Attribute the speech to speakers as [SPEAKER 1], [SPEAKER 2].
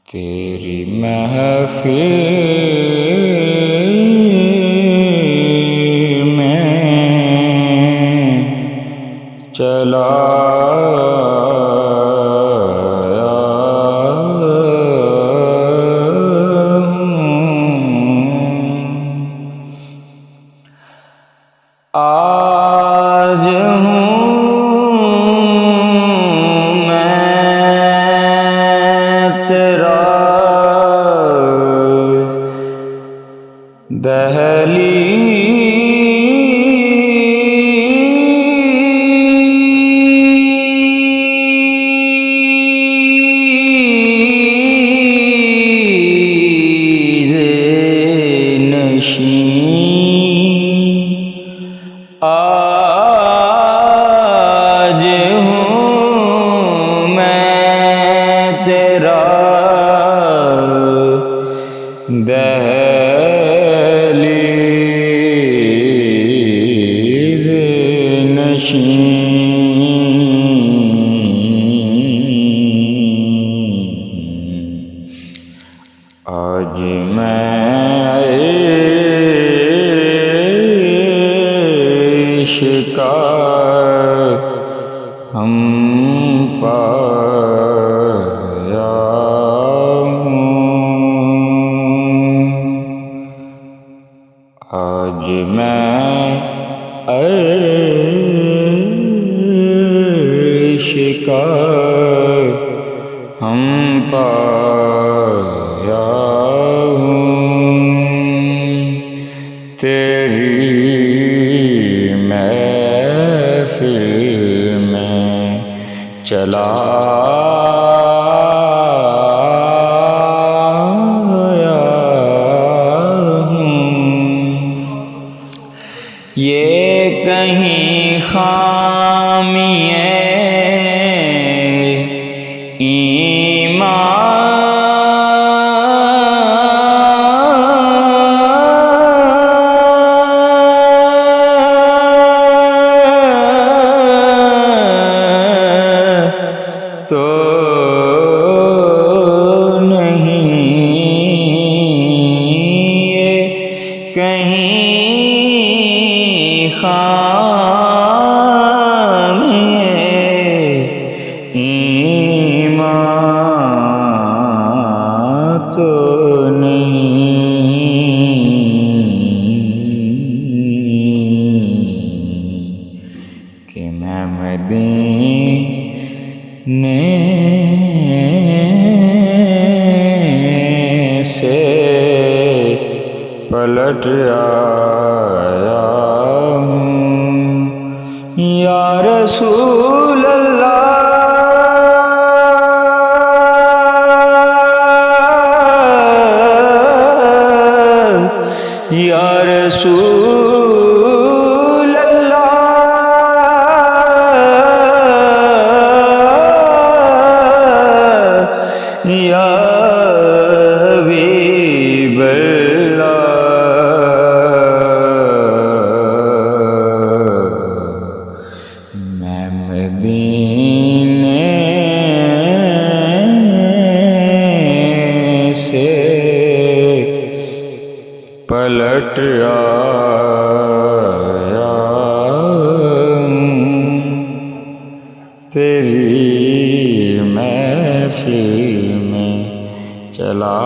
[SPEAKER 1] तेरी महफिल में चला आज आज हूँ मैं तेरा दहलीज़ नशीं। आज मैं इश्क़ हम पाया हूँ। आज मैं इश्क़ हम पाया हूँ। तेरी महफिल में चला ये कहीं खामिए तो नहीं, ये कहीं खामिए ईमान तो नहीं कि मैं मदीने से पलट आया हूँ। या रसूल अल्लाह, या रसूल अल्लाह, या हबीब मैं मदीने से पलट आया हूँ। तेरी महफिल में चला